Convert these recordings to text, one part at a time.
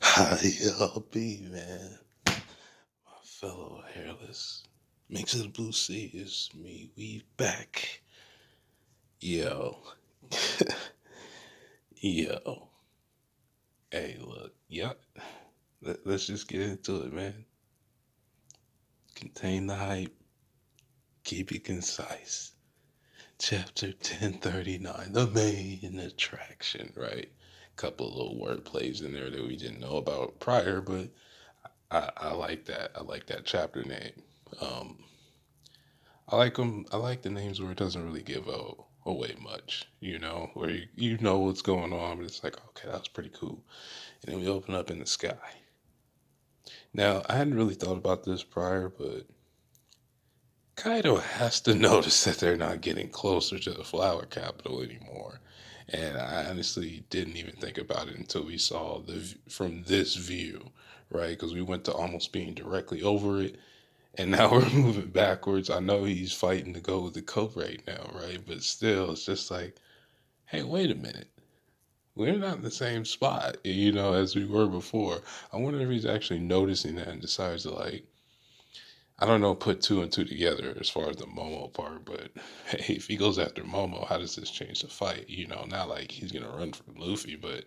How y'all be, man? My fellow hairless. Mix of the Blue Sea is me. We back. Yo. Yo. Hey, look. Yup. Let's just get into it, man. Contain the hype. Keep it concise. Chapter 1039. The main attraction, right? Couple of little word plays in there that we didn't know about prior, but I like that. I like that chapter name. Um, I like them. I like the names where it doesn't really give away much, where you know what's going on, but it's like, okay, that's pretty cool. And then we open up in the sky. Now, I hadn't really thought about this prior, but Kaido has to notice that they're not getting closer to the flower capital anymore. And I honestly didn't even think about it until we saw from this view, right? Because we went to almost being directly over it, and now we're moving backwards. I know he's fighting to go with the coat right now, right? But still, it's just like, hey, wait a minute. We're not in the same spot, as we were before. I wonder if he's actually noticing that and decides to, like, I don't know, put two and two together as far as the Momo part. But hey, if he goes after Momo, how does this change the fight? Not like he's going to run from Luffy, but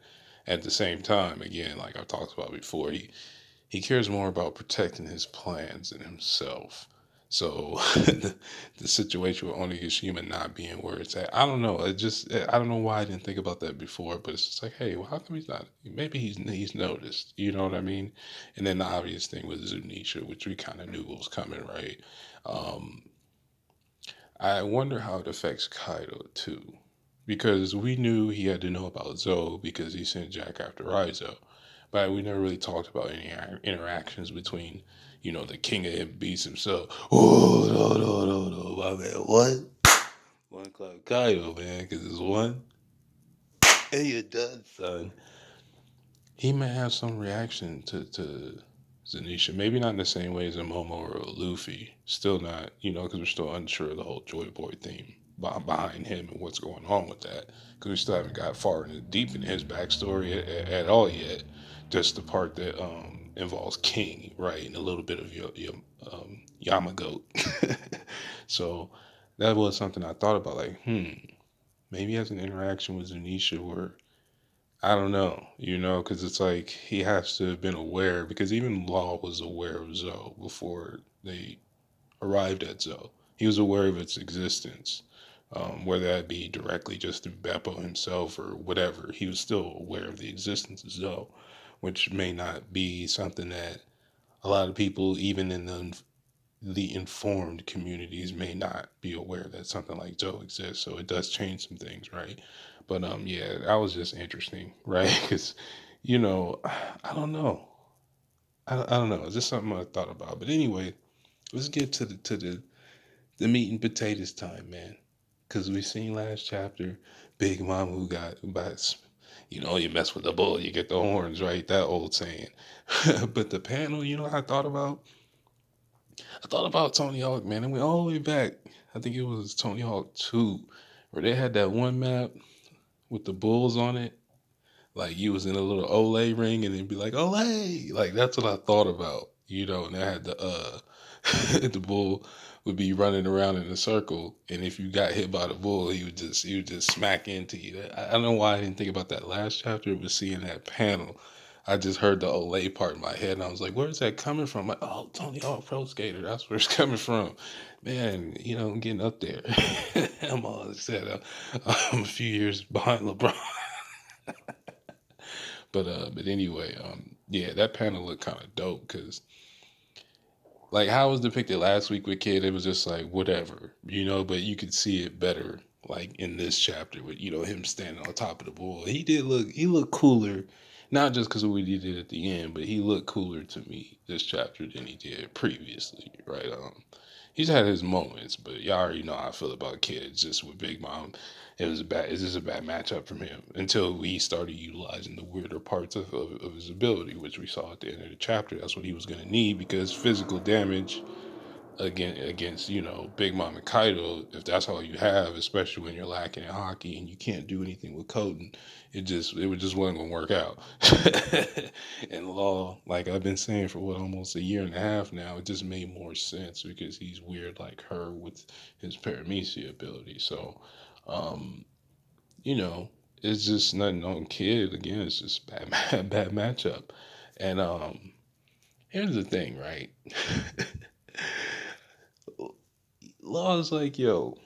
at the same time, again, like I've talked about before, he cares more about protecting his plans than himself. So the situation with Onigashima not being where it's at, I don't know. I don't know why I didn't think about that before. But it's just like, hey, well, how come he's not? Maybe he's noticed. You know what I mean? And then the obvious thing with Zunisha, which we kind of knew was coming, right? Um, I wonder how it affects Kaido too, because we knew he had to know about Zoe because he sent Jack after Raizo, but we never really talked about any interactions between, the king of beasts himself. Oh no, my man, what? One Club Kaido, man, because it's one and you're done, son. He may have some reaction to Zanisha. Maybe not in the same way as a Momo or a Luffy. Still not, because we're still unsure of the whole Joy Boy theme behind him and what's going on with that. Because we still haven't got far in deep in his backstory at all yet. Just the part that involves King, right, and a little bit of your Yamagoat. So that was something I thought about. Like, maybe he has an interaction with Zanisha where I don't know, because it's like he has to have been aware, because even Law was aware of Zoe before they arrived at Zoe. He was aware of its existence, whether that be directly just through Beppo himself or whatever. He was still aware of the existence of Zoe, which may not be something that a lot of people, even in the informed communities, may not be aware that something like Joe exists. So it does change some things, right? But yeah, that was just interesting, right? Because I don't know, I don't know. It's just something I thought about. But anyway, let's get to the meat and potatoes time, man. Because we seen last chapter, Big Mama who got by. You mess with the bull, you get the horns, right? That old saying. But the panel, I thought about Tony Hawk, man, and we all the way back. I think it was Tony Hawk 2, where they had that one map with the bulls on it. Like you was in a little Olay ring and it'd be like, Olay! Like that's what I thought about, and they had the bull would be running around in a circle, and if you got hit by the bull, he would just smack into you. I don't know why I didn't think about that last chapter, but seeing that panel, I just heard the Olay part in my head, and I was like, "Where's that coming from?" Like, oh, Tony Hawk Pro Skater, that's where it's coming from, man. I'm getting up there. I'm all said, I'm a few years behind LeBron, but anyway, yeah, that panel looked kind of dope because like how it was depicted last week with Kid, it was just like whatever, but you could see it better like in this chapter with him standing on top of the bull. He looked cooler, not just because of what he did at the end, but he looked cooler to me this chapter than he did previously, right? He's had his moments, but y'all already know how I feel about kids. Just with Big Mom, it's just a bad matchup from him until we started utilizing the weirder parts of his ability, which we saw at the end of the chapter. That's what he was going to need because physical damage against Big Mom and Kaido, if that's all you have, especially when you're lacking in hockey and you can't do anything with Koten, it wasn't gonna work out. And Law, like I've been saying for what, almost a year and a half now, it just made more sense because he's weird like her with his paramecia ability. So, um, you know, it's just nothing on Kid. Again, it's just bad matchup. And here's the thing, right? Law's like, yo,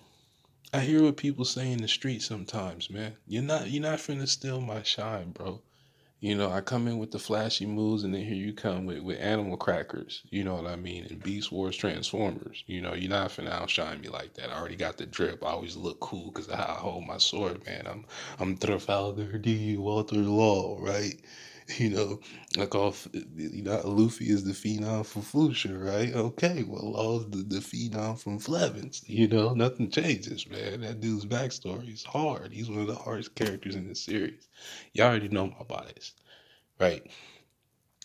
I hear what people say in the street sometimes, man. You're not finna steal my shine, bro. I come in with the flashy moves, and then here you come with animal crackers. You know what I mean? And Beast Wars Transformers. You're not finna outshine me like that. I already got the drip. I always look cool because of how I hold my sword, man. I'm Trafalgar D. Walter Law, right? You know, like Luffy is the phenom from Flusha, right? Okay, well, Law's the phenom from Flevins. Nothing changes, man. That dude's backstory is hard. He's one of the hardest characters in the series. You already know my bias, right?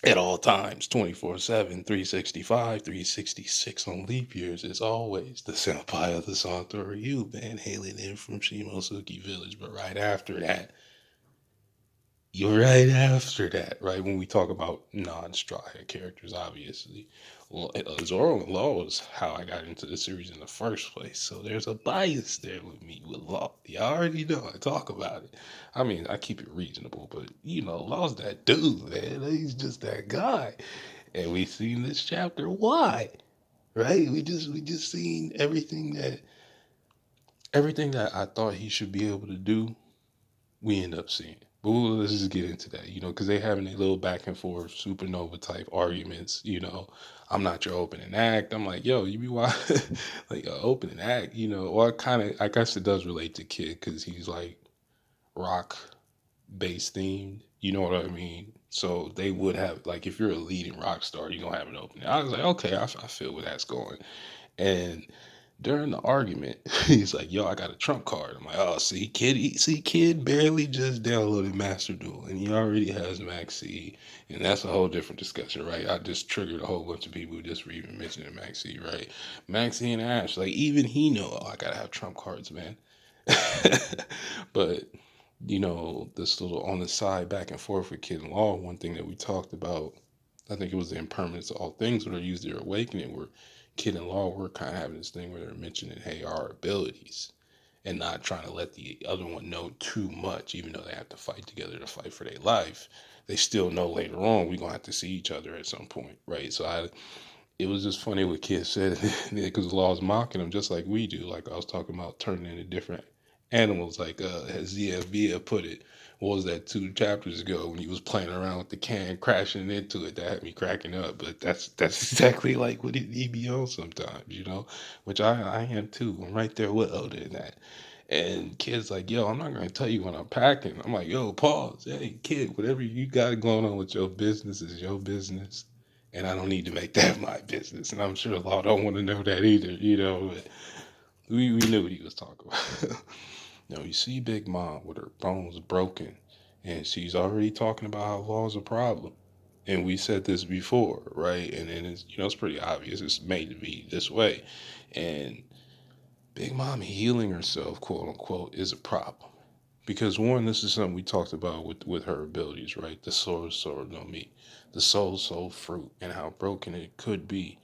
At all times, 24/7, 365, 366 on leap years, is always the senpai of the Santo Ryu, man, hailing in from Shimosuke Village. But right after that, right, when we talk about non-Straw Hat characters, obviously, Zoro and Law is how I got into the series in the first place. So there's a bias there with me with Law. You already know I talk about it. I mean, I keep it reasonable, but Law's that dude, man. He's just that guy, and we seen this chapter why, right? We just seen everything that I thought he should be able to do, we end up seeing. But let's just get into that, because they having a little back and forth supernova type arguments. I'm not your opening act. I'm like, yo, you be why like opening act, Or I guess it does relate to Kid because he's like rock based themed. You know what I mean? So they would have like if you're a leading rock star, you're gonna have an opening. I was like, okay, I feel where that's going. And during the argument, he's like, "Yo, I got a trump card." I'm like, "Oh, see, kid barely just downloaded Master Duel, and he already has Max C, and that's a whole different discussion, right? I just triggered a whole bunch of people just for even mentioning Max C, right? Max C and Ash, like even he know, oh, I gotta have trump cards, man. But this little on the side back and forth with Kid and Law, one thing that we talked about, I think it was the impermanence of all things when they used their awakening, where Kid and Law were kind of having this thing where they're mentioning, hey, our abilities, and not trying to let the other one know too much, even though they have to fight together to fight for their life. They still know later on we're gonna have to see each other at some point, right? So it was just funny what Kid said because the Law's mocking them just like we do. Like I was talking about turning into different animals, like as ZFB put it. What was that 2 chapters ago when he was playing around with the can, crashing into it? That had me cracking up. But that's exactly like what he be on sometimes, which I am too. I'm right there with Oda in that. And Kid's like, yo, I'm not gonna tell you when I'm packing. I'm like, yo, pause. Hey, Kid, whatever you got going on with your business is your business, and I don't need to make that my business. And I'm sure Law don't want to know that either, But we knew what he was talking about. You see Big Mom with her bones broken, and she's already talking about how Law's a problem. And we said this before, right? And then it's pretty obvious. It's made to be this way, and Big Mom healing herself, quote unquote, is a problem. Because one, this is something we talked about with her abilities, right? The soul no me, the soul fruit, and how broken it could be.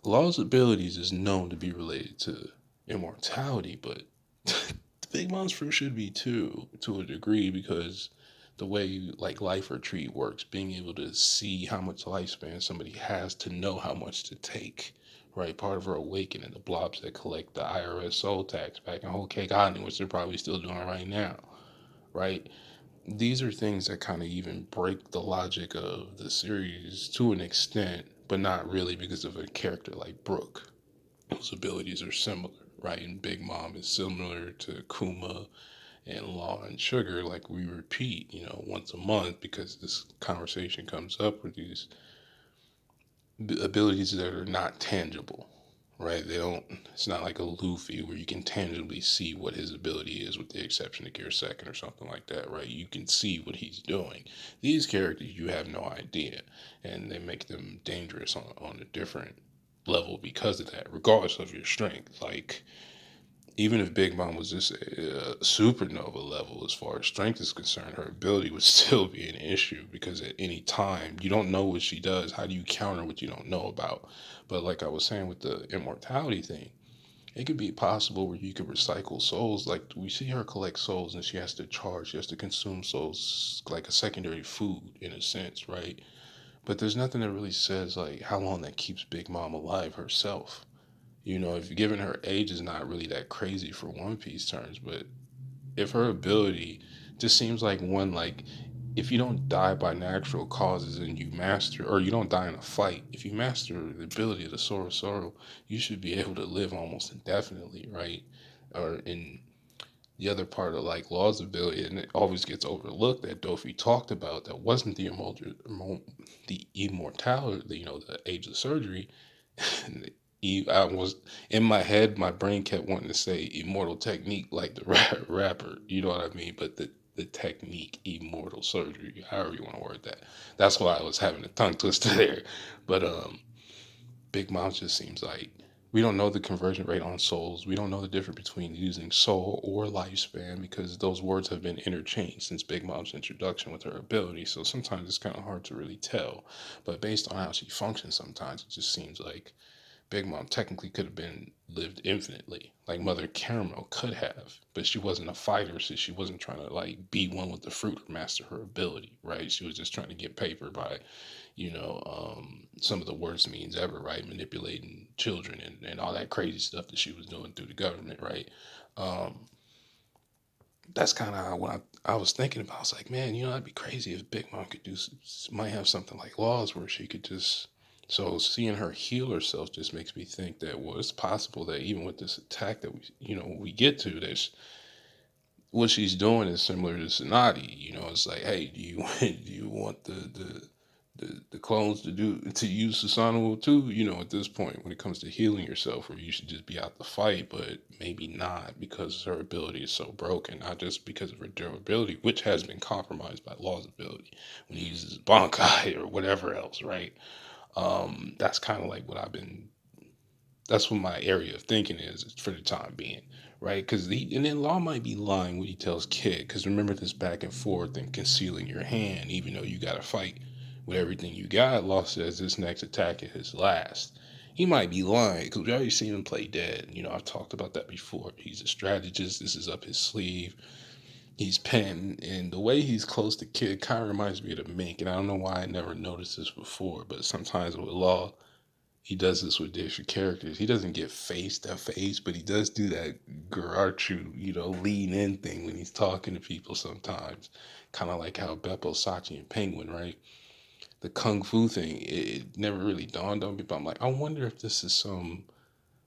Law's abilities is known to be related to immortality, but the Big Mom's fruit should be too, to a degree, because the way like life or tree works, being able to see how much lifespan somebody has to know how much to take, right? Part of her awakening, the blobs that collect the IRS soul tax back in Whole Cake Island, which they're probably still doing right now, right? These are things that kind of even break the logic of the series to an extent, but not really because of a character like Brooke. Those abilities are similar, right? And Big Mom is similar to Kuma and Law and Sugar. Like we repeat, once a month because this conversation comes up with these abilities that are not tangible, right? They don't. It's not like a Luffy where you can tangibly see what his ability is, with the exception of Gear Second or something like that, right? You can see what he's doing. These characters, you have no idea, and they make them dangerous on a different level because of that, regardless of your strength. Like, even if Big Mom was just a supernova level as far as strength is concerned, her ability would still be an issue because at any time you don't know what she does. How do you counter what you don't know about? But like I was saying with the immortality thing, it could be possible where you could recycle souls. Like we see her collect souls and she has to charge, she has to consume souls like a secondary food in a sense, right? But there's nothing that really says like how long that keeps Big Mom alive herself. You know, if given her age is not really that crazy for One Piece terms, but if her ability just seems like one like if you don't die by natural causes and you master or you don't die in a fight, if you master the ability of the Sword of Sorrow, you should be able to live almost indefinitely, right? Or in the other part of like Law's ability, and it always gets overlooked that Dofi talked about that wasn't the immortality, you know, the age of surgery. I was in my head, my brain kept wanting to say immortal technique, like the rapper, you know what I mean? But the technique, immortal surgery, however you want to word that. That's why I was having a tongue twister there. But Big Mom just seems like we don't know the conversion rate on souls. We don't know the difference between using soul or lifespan because those words have been interchanged since Big Mom's introduction with her ability. So sometimes it's kind of hard to really tell. But based on how she functions, sometimes it just seems like Big Mom technically could have been lived infinitely, like Mother Caramel could have, but she wasn't a fighter, so she wasn't trying to like be one with the fruit or master her ability, right? She was just trying to get paper by, some of the worst means ever, right? Manipulating children and all that crazy stuff that she was doing through the government, right? Um, that's kind of what I was thinking about. I was like, man, that'd be crazy if Big Mom could might have something like laws where she could just. So seeing her heal herself just makes me think that well, it's possible that even with this attack that we get to, there's what she's doing is similar to Sonati. It's like, hey, do you do you want the clones to use Susanoo too? At this point, when it comes to healing yourself, or you should just be out the fight, but maybe not because her ability is so broken, not just because of her durability, which has been compromised by Law's ability when he uses Bankai or whatever else, right? That's kind of like that's what my area of thinking is for the time being, right? And then Law might be lying when he tells Kid, because remember this back and forth and concealing your hand, even though you got to fight with everything you got. Law says this next attack is his last. He might be lying because we already seen him play dead. I've talked about that before. He's a strategist. This is up his sleeve. He's pen, and the way he's close to Kid kind of reminds me of the Mink. And I don't know why I never noticed this before, but sometimes with Law, he does this with different characters. He doesn't get face to face, but he does do that Garachu, lean in thing when he's talking to people sometimes. Kind of like how Beppo, Sachi, and Penguin, right? The Kung Fu thing, it never really dawned on me, but I'm like, I wonder if this is some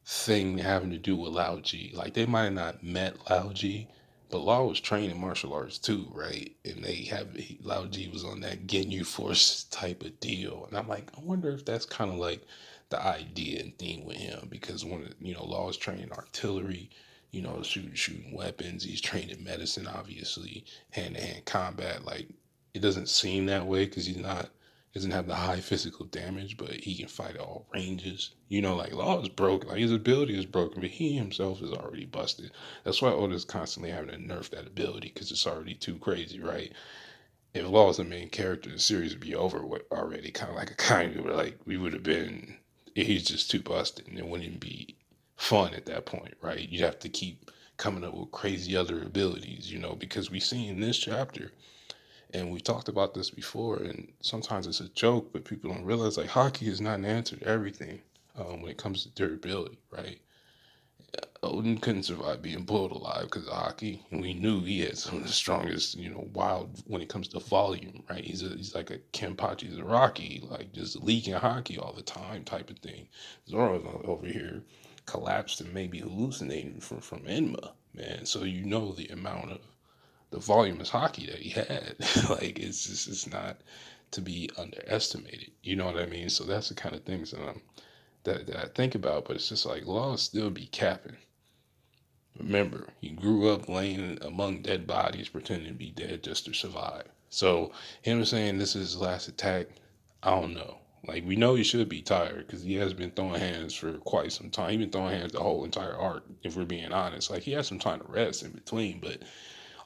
thing having to do with Lao Ji. Like, they might have not met Lao Ji, but Lao was trained in martial arts too, right? And Lao Ji was on that Ginyu Force type of deal. And I'm like, I wonder if that's kind of like the idea and theme with him because Law is trained in artillery, shooting weapons. He's trained in medicine, obviously, hand to hand combat. Like, it doesn't seem that way because doesn't have the high physical damage, but he can fight at all ranges. Like Law is broken, like his ability is broken, but he himself is already busted. That's why Oda's constantly having to nerf that ability because it's already too crazy, right? If Law was the main character, the series would be over with already. Kind of like a kind of like we would have been. He's just too busted, and it wouldn't be fun at that point, right? You'd have to keep coming up with crazy other abilities, because we see in this chapter and we talked about this before, and sometimes it's a joke, but people don't realize like hockey is not an answer to everything when it comes to durability, right? Odin couldn't survive being boiled alive because of hockey, and we knew he had some of the strongest, wild when it comes to volume, right? He's like a Kenpachi Zaraki, like just leaking hockey all the time type of thing. Zoro's over here collapsed and maybe hallucinating from Enma, man. So the amount of the volume is hockey that he had. Like it's not to be underestimated. You know what I mean? So that's the kind of things that I think about. But it's just like Law still be capping. Remember, he grew up laying among dead bodies, pretending to be dead just to survive. So him saying this is his last attack, I don't know. Like, we know he should be tired because he has been throwing hands for quite some time. He's been throwing hands the whole entire arc, if we're being honest. Like, he has some time to rest in between, but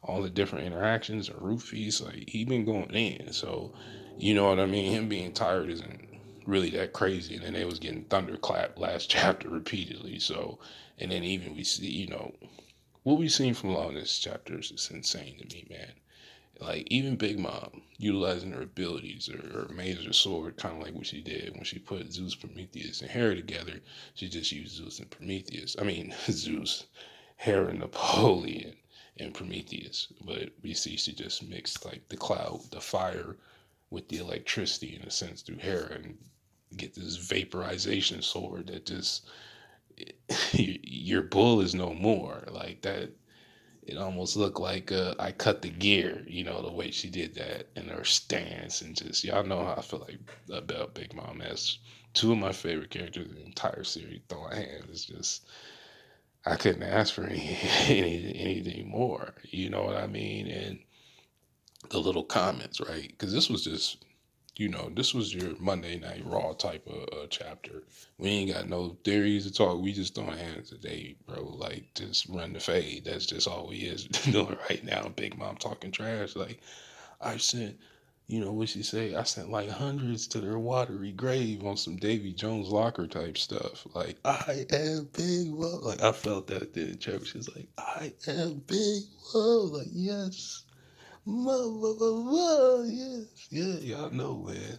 all the different interactions and roofies, like, he been going in. So, you know what I mean? Him being tired isn't really that crazy. And then they was getting thunderclap last chapter repeatedly. So, and then even we see, what we've seen from Law in this chapter is just insane to me, man. Like, even Big Mom utilizing her abilities or Mazer sword, kind of like what she did when she put Zeus, Prometheus, and Hera together. She just used Zeus and Prometheus. I mean, Zeus, Hera, Napoleon, and Prometheus. But we see she just mixed like the cloud, the fire, with the electricity in a sense through Hera and get this vaporization sword that just your bull is no more like that. It almost looked like I cut the gear, the way she did that and her stance and just y'all know how I feel like about Big Mom. That's two of my favorite characters in the entire series. Throwing hands, it's just I couldn't ask for anything more. You know what I mean? And the little comments, right? Because this was just this was your Monday Night Raw type of chapter. We ain't got no theories to talk. We just throwing hands today, bro. Like, just run the fade. That's just all we is doing right now. Big Mom talking trash. Like, I sent, what she say? I sent like hundreds to their watery grave on some Davy Jones locker type stuff. Like, I am Big Mom. Like, I felt that at the church. She's like, I am Big Mom. Like, yes. Mama, yes, yeah, y'all know, man.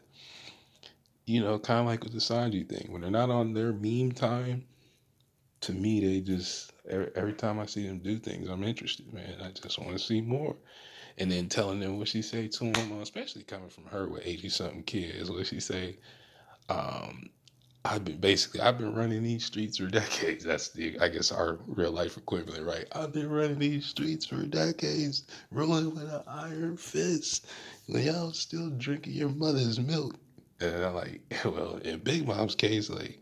Kind of like with the Sanji thing. When they're not on their meme time, to me, they just, every time I see them do things, I'm interested, man. I just want to see more. And then telling them what she say to them, especially coming from her with 80 something kids, what she say, um, I've been running these streets for decades. That's I guess our real life equivalent, right? I've been running these streets for decades, ruling with an iron fist. When y'all still drinking your mother's milk. And I'm like, well, in Big Mom's case, like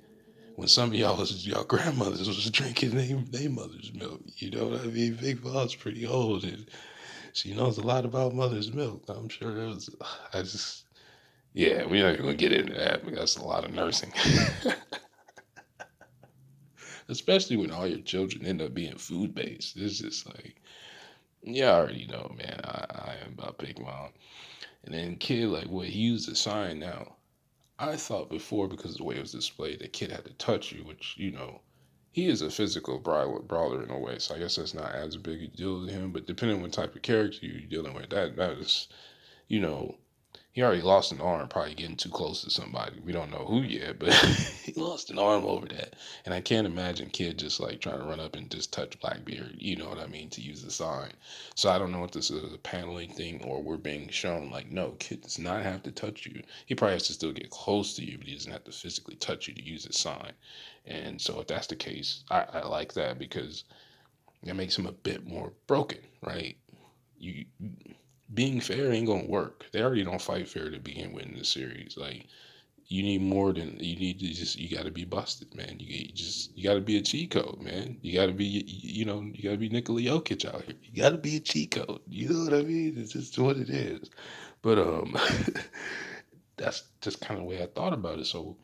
when some of y'all grandmothers was drinking they mother's milk. You know what I mean? Big Mom's pretty old and she knows a lot about mother's milk. I'm sure it was I just yeah, we're not even gonna get into that because that's a lot of nursing. Especially when all your children end up being food based. It's just like, yeah, I already know, man. I am about Big Mom. And then Kid, like, what he used a sign now. I thought before, because of the way it was displayed, that Kid had to touch you, which, he is a physical brawler in a way. So I guess that's not as big a deal to him. But depending on what type of character you're dealing with, that is, you know, he already lost an arm, probably getting too close to somebody. We don't know who yet, but he lost an arm over that. And I can't imagine Kid just like trying to run up and just touch Blackbeard, you know what I mean, to use the sign. So I don't know if this is a paneling thing or we're being shown like, no, Kid does not have to touch you. He probably has to still get close to you, but he doesn't have to physically touch you to use his sign. And so if that's the case, I like that because it makes him a bit more broken, right? You being fair ain't gonna work. They already don't fight fair to begin with in the series. Like you need more than you need to just you got to be busted, man. You got to be a cheat code, man. You got to be you got to be Nikola Jokic out here. You got to be a cheat code. You know what I mean? It's just what it is. But that's just kind of the way I thought about it. So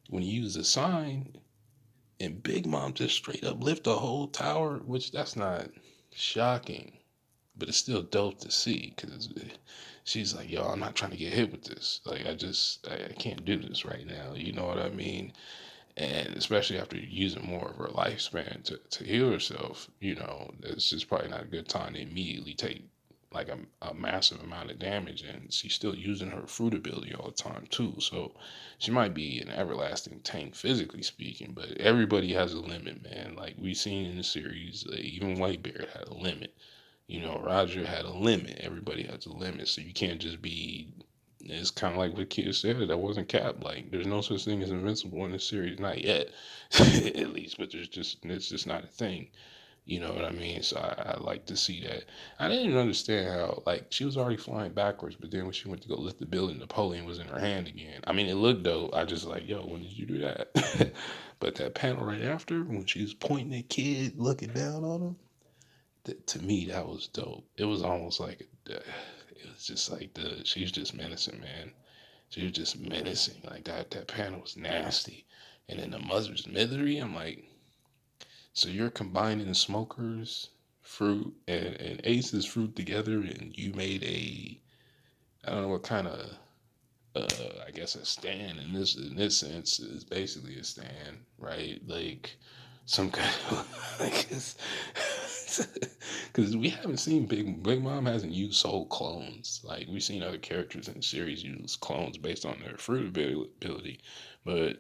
when you use a sign and Big Mom just straight up lift the whole tower, which that's not shocking but it's still dope to see because she's like, yo, I'm not trying to get hit with this. Like, I can't do this right now. You know what I mean? And especially after using more of her lifespan to heal herself, it's just probably not a good time to immediately take like a massive amount of damage. And she's still using her fruit ability all the time, too. So she might be an everlasting tank, physically speaking, but everybody has a limit, man. Like we've seen in the series, like, even Whitebeard had a limit. Roger had a limit. Everybody has a limit. So you can't just be. It's kind of like what Kid said. That wasn't Cap. Like, there's no such thing as invincible in this series, not yet, at least. But it's just not a thing. You know what I mean? So I like to see that. I didn't even understand how like she was already flying backwards, but then when she went to go lift the building, Napoleon was in her hand again. I mean, it looked dope. I just like, yo, when did you do that? But that panel right after, when she was pointing at Kid, looking down on him, to me that was dope. It was almost like it was just like she's just menacing, man. She was just menacing. Like that panel was nasty. And then the mother's misery, I'm like, so you're combining Smoker's fruit and Ace's fruit together, and you made a, I don't know what kind of, I guess a stand in this sense is basically a stand, right? Like some kind of like because we haven't seen Big Mom hasn't used soul clones. Like we've seen other characters in the series use clones based on their fruit ability, but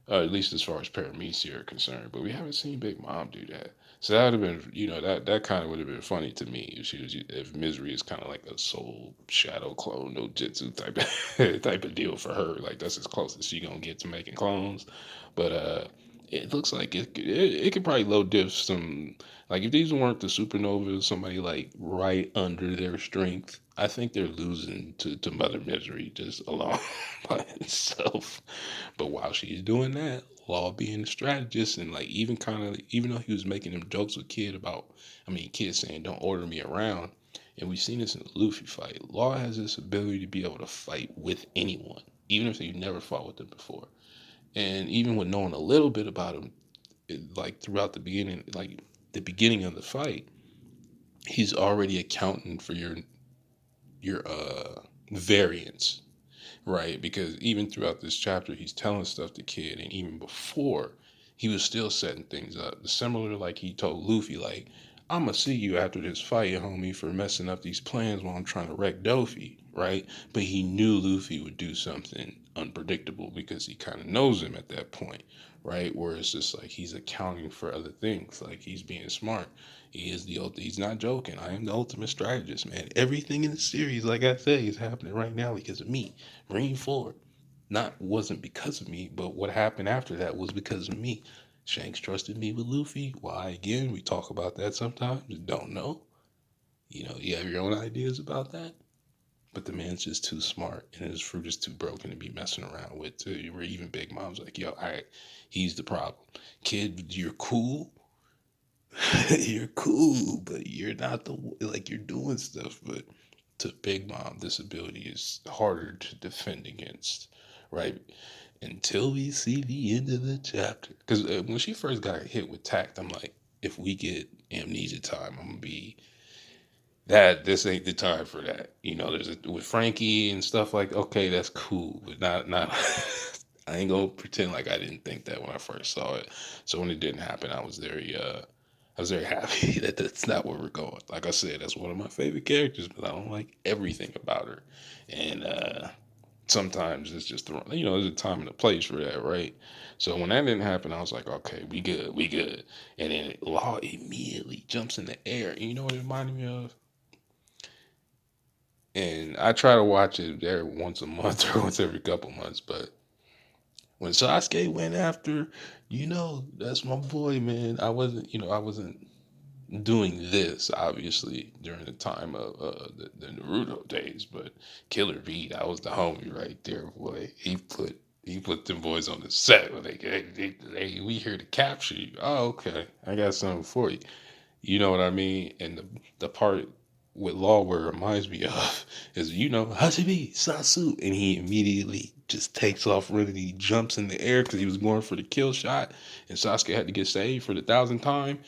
at least as far as Paramecia are concerned. But we haven't seen Big Mom do that. So that would have been, that kind of would have been funny to me if she was, if Misery is kind of like a soul shadow clone, no jitsu type type of deal for her. Like that's as close as she gonna get to making clones. But it looks like it could probably low diff some. Like if these weren't the supernovas, somebody like right under their strength, I think they're losing to Mother Misery just alone by itself. But while she's doing that, Law being a strategist and like even kind of even though he was making them jokes with Kid saying don't order me around, and we've seen this in the Luffy fight. Law has this ability to be able to fight with anyone, even if you've never fought with them before. And even with knowing a little bit about him, like throughout the beginning, like the beginning of the fight, he's already accounting for your variance, right? Because even throughout this chapter, he's telling stuff to Kid, and even before, he was still setting things up. Similar to like he told Luffy, like, I'm gonna see you after this fight, homie, for messing up these plans while I'm trying to wreck Dofi, right? But he knew Luffy would do something unpredictable because he kind of knows him at that point, right? Where it's just like he's accounting for other things, like he's being smart. He is he's not joking. I am the ultimate strategist, man. Everything in the series, like I say, is happening right now because of me. Bringing forward. Not wasn't because of me, but what happened after that was because of me. Shanks trusted me with Luffy. Why again? We talk about that sometimes. Don't know. You have your own ideas about that. But the man's just too smart and his fruit is too broken to be messing around with. Too. Where even Big Mom's like, yo, he's the problem. Kid, you're cool. You're cool, but you're not like you're doing stuff. But to Big Mom, this ability is harder to defend against, right? Until we see the end of the chapter. Because when she first got hit with tact, I'm like, if we get amnesia time, I'm gonna be that. This ain't the time for that. With Frankie and stuff like, okay, that's cool, but not. I ain't gonna pretend like I didn't think that when I first saw it. So when it didn't happen, I was very happy that that's not where we're going. Like I said, that's one of my favorite characters, but I don't like everything about her. And sometimes it's just there's a time and a place for that, right? So when that didn't happen, I was like, okay, we good. And then Law immediately jumps in the air. And you know what it reminded me of? And I try to watch it there once a month or once every couple months, but when Sasuke went after, that's my boy, man. I wasn't doing this obviously during the time of the Naruto days, but Killer B, that was the homie right there, boy. He put them boys on the set when we here to capture you. Oh, okay, I got something for you. You know what I mean? And the part with Law where it reminds me of is Hachibi Sasu, and he immediately just takes off running. He jumps in the air because he was going for the kill shot, and Sasuke had to get saved for the thousandth time.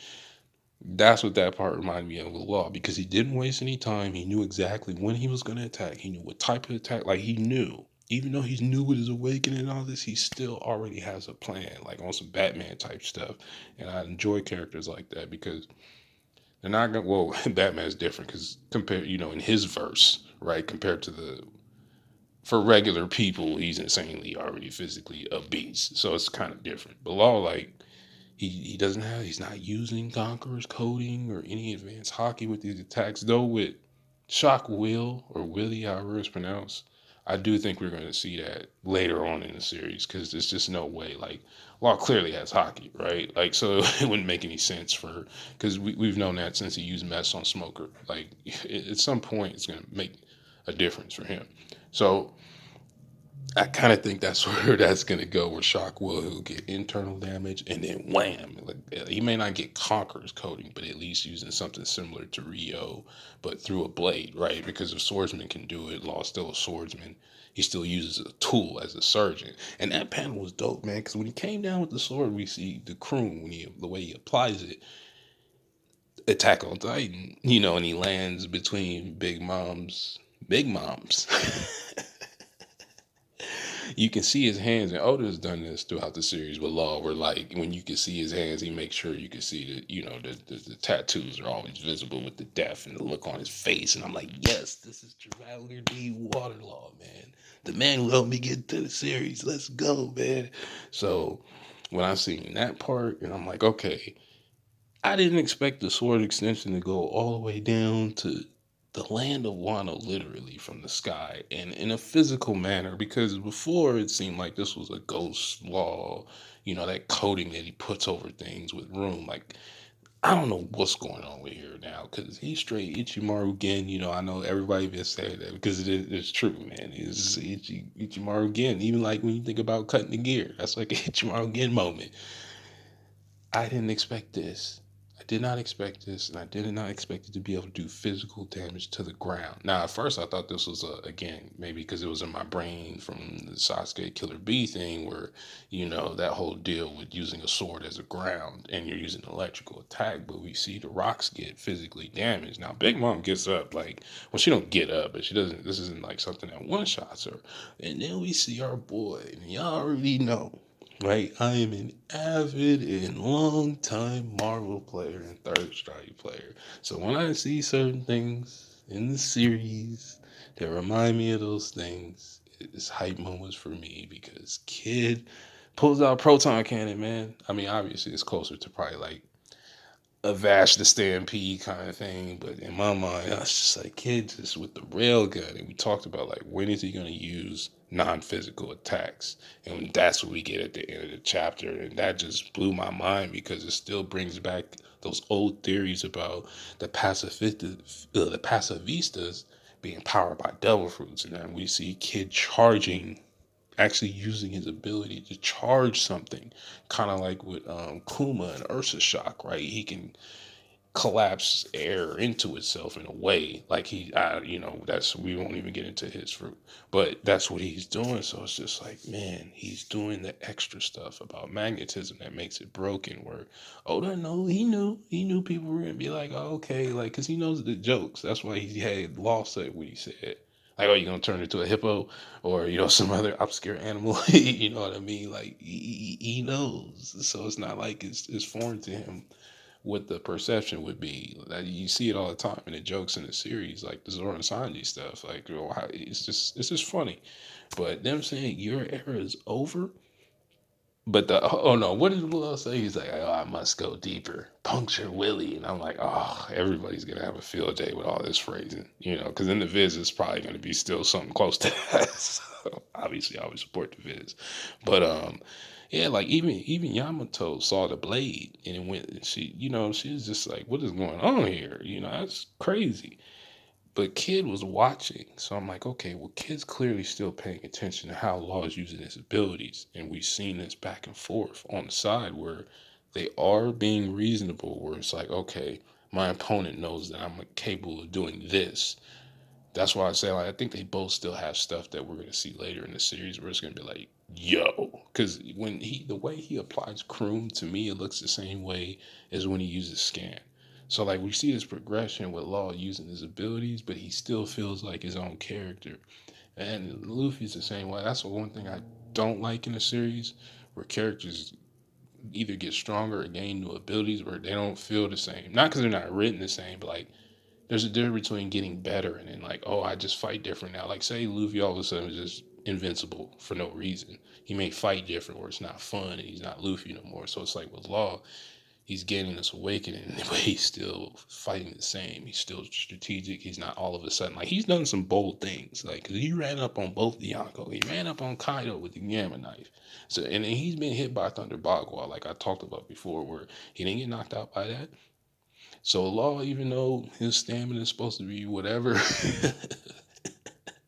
That's what that part reminded me of with Law because he didn't waste any time. He knew exactly when he was going to attack. He knew what type of attack. Like he knew, even though he's new with his awakening and all this, he still already has a plan, like on some Batman type stuff. And I enjoy characters like that because they're not going. Well, Batman's different because compared, in his verse, right, compared to for regular people, he's insanely already physically a beast. So it's kind of different. But Law, like he's not using Conqueror's coding or any advanced hockey with these attacks. Though with Shock Will or Willie, however it's pronounced, I do think we're going to see that later on in the series because there's just no way. Like Law clearly has hockey, right? Like so it wouldn't make any sense for because we've known that since he used mess on Smoker. Like at some point it's going to make a difference for him. So I kind of think that's where that's gonna go. Where Shock will he'll get internal damage and then wham! Like he may not get Conqueror's coating, but at least using something similar to Rio, but through a blade, right? Because if Swordsman can do it, Law's still a swordsman. He still uses a tool as a surgeon, and that panel was dope, man. Because when he came down with the sword, we see the croon when he the way he applies it, Attack on Titan, and he lands between Big Mom's. You can see his hands, and Oda's done this throughout the series with Law, where like when you can see his hands, he makes sure you can see that the tattoos are always visible with the death and the look on his face, and I'm like, yes, this is Trafalgar D. Waterlaw, man, the man who helped me get to the series. Let's go, man. So when I seen that part, and I'm like, okay, I didn't expect the sword extension to go all the way down to the land of Wano, literally from the sky, and in a physical manner. Because before it seemed like this was a ghost law, that coating that he puts over things with room. Like I don't know what's going on with here now, because he's straight Ichimaru again. I know everybody been saying that because it's true, man. It's Ichimaru again. Even like when you think about cutting the gear, that's like an Ichimaru again moment. I didn't expect this. I did not expect this, and I did not expect it to be able to do physical damage to the ground. Now, at first, I thought this was again, maybe because it was in my brain from the Sasuke Killer Bee thing, where that whole deal with using a sword as a ground and you're using electrical attack. But we see the rocks get physically damaged. Now, Big Mom gets up, like, well, she don't get up, but she doesn't. This isn't like something that one shots her. And then we see our boy, and y'all already know. Right, I am an avid and long time Marvel player and Third Strike player. So when I see certain things in the series that remind me of those things, it's hype moments for me because Kid pulls out Proton Cannon, man. I mean, obviously it's closer to probably like a Vash the Stampede kind of thing. But in my mind, I was just like, Kid just with the railgun. And we talked about like, when is he going to use non-physical attacks? And that's what we get at the end of the chapter. And that just blew my mind because it still brings back those old theories about the pacifists being powered by devil fruits. And then we see Kid charging, actually using his ability to charge something, kind of like with Kuma and Ursa Shock, right? He can collapse air into itself in a way like that's we won't even get into his fruit, but that's what he's doing. So it's just like, man, he's doing the extra stuff about magnetism that makes it broken, where Oda, no, he knew people were gonna be like, oh, okay, like, because he knows the jokes. That's why he had Law say what he said, like, oh, you gonna turn into a hippo or some other obscure animal. You know what I mean? Like he knows, so it's not like it's foreign to him what the perception would be. Like, you see it all the time in the jokes in the series, like the Zoro and Sanji stuff. Like, it's just funny. But them saying your era is over. But oh no, what did Will say? He's like, oh, I must go deeper, puncture Willie, and I'm like, oh, everybody's gonna have a field day with all this phrasing, because in the Viz it's probably gonna be still something close to that. So obviously, I would support the Viz, but yeah, like even Yamato saw the blade and it went. And she was just like, what is going on here? That's crazy. But Kid was watching, so I'm like, okay, well, Kid's clearly still paying attention to how Law is using his abilities, and we've seen this back and forth on the side where they are being reasonable. Where it's like, okay, my opponent knows that I'm capable of doing this. That's why I say, like, I think they both still have stuff that we're gonna see later in the series where it's gonna be like, yo, because the way he applies Kroom, to me, it looks the same way as when he uses Scan. So like we see this progression with Law using his abilities, but he still feels like his own character. And Luffy's the same way. That's the one thing I don't like in the series, where characters either get stronger or gain new abilities where they don't feel the same. Not because they're not written the same, but like there's a difference between getting better and then like, oh, I just fight different now. Like say Luffy all of a sudden is just invincible for no reason. He may fight different where it's not fun and he's not Luffy no more. So it's like with Law, he's getting this awakening, but he's still fighting the same. He's still strategic. He's not all of a sudden like he's done some bold things. Like 'cause he ran up on both the Yonko. He ran up on Kaido with the Gamma knife. So and then he's been hit by Thunder Bagua, like I talked about before, where he didn't get knocked out by that. So Law, even though his stamina is supposed to be whatever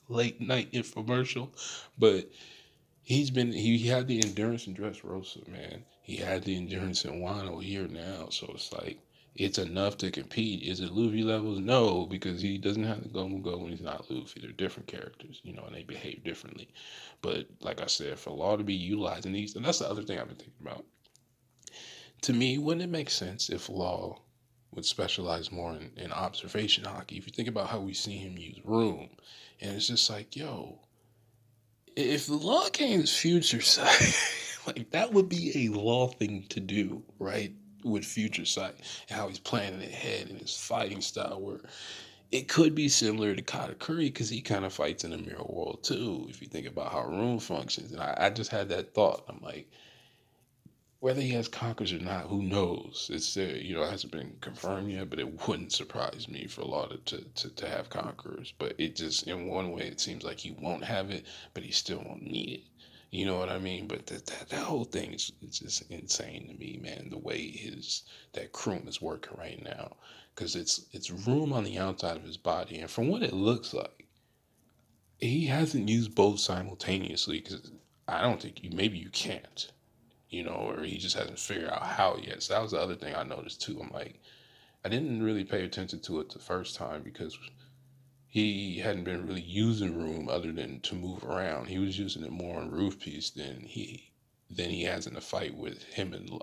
late night infomercial, but He had the endurance in Dressrosa, man. He had the endurance in Wano here now. So it's like it's enough to compete. Is it Luffy levels? No, because he doesn't have the go when he's not Luffy. They're different characters, and they behave differently. But like I said, for Law to be utilizing these, and that's the other thing I've been thinking about. To me, wouldn't it make sense if Law would specialize more in observation hockey? If you think about how we see him use room, and it's just like, yo, if the Law game's future sight, like that would be a Law thing to do, right? With future sight and how he's planning ahead and his fighting style, where it could be similar to Katakuri because he kind of fights in the mirror world too. If you think about how room functions, and I just had that thought. I'm like, whether he has conquers or not, who knows? It's it hasn't been confirmed yet, but it wouldn't surprise me for a lot of to have conquerors. But it just in one way it seems like he won't have it, but he still won't need it. You know what I mean? But that whole thing is it's just insane to me, man. The way his that Kroom is working right now, because it's room on the outside of his body, and from what it looks like, he hasn't used both simultaneously. Because I don't think maybe you can't, or he just hasn't figured out how yet. So that was the other thing I noticed too. I'm like, I didn't really pay attention to it the first time because he hadn't been really using room other than to move around. He was using it more on Roof Piece than he has in the fight with him and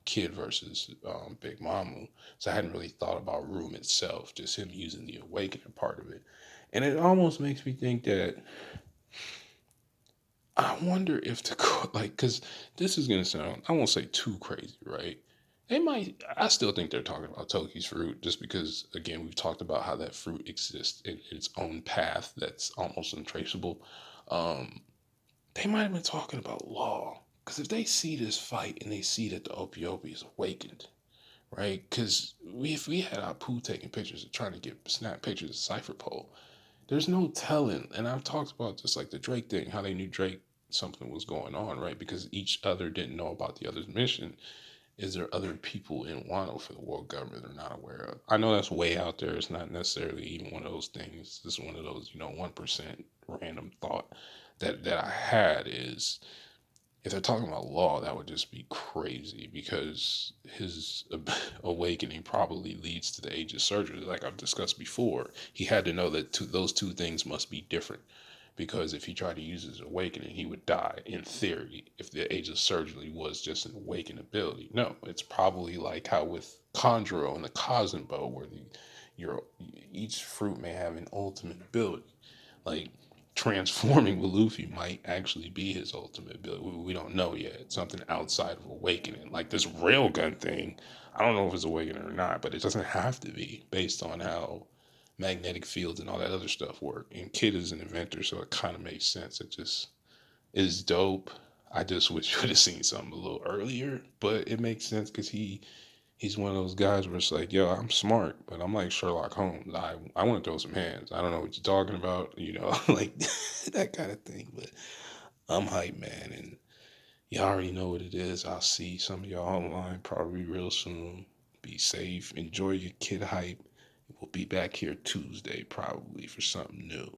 Kid versus Big Mamu. So I hadn't really thought about room itself, just him using the awakening part of it. And it almost makes me think that I wonder if like, because this is gonna sound, I won't say too crazy, right? They might, I still think they're talking about Toki's fruit, just because, again, we've talked about how that fruit exists in its own path that's almost untraceable. Um, they might have been talking about Law, because if they see this fight and they see that the Opiopi is awakened, right? Because if we had Apu taking pictures and trying to get snap pictures of Cypher Pole, there's no telling. And I've talked about just like the Drake thing, how they knew Drake something was going on, right? Because each other didn't know about the other's mission. Is there other people in Wano for the world government they're not aware of? I know that's way out there. It's not necessarily even one of those things. This is one of those, 1% random thought that I had is if they're talking about Law, that would just be crazy because his awakening probably leads to the age of surgery. Like I've discussed before, he had to know that those two things must be different because if he tried to use his awakening, he would die in theory if the age of surgery was just an awakened ability. No, it's probably like how with Conjuro and the Cosmo, where your each fruit may have an ultimate ability. Like transforming with Luffy might actually be his ultimate ability. We don't know yet. It's something outside of awakening. Like this railgun thing, I don't know if it's awakening or not, but it doesn't have to be based on how magnetic fields and all that other stuff work. And Kid is an inventor, so it kind of makes sense. It just is dope. I just wish we would have seen something a little earlier, but it makes sense because he's one of those guys where it's like, yo, I'm smart, but I'm like Sherlock Holmes. I want to throw some hands. I don't know what you're talking about, like that kind of thing. But I'm hype, man, and y'all already know what it is. I'll see some of y'all online probably real soon. Be safe. Enjoy your kid hype. We'll be back here Tuesday probably for something new.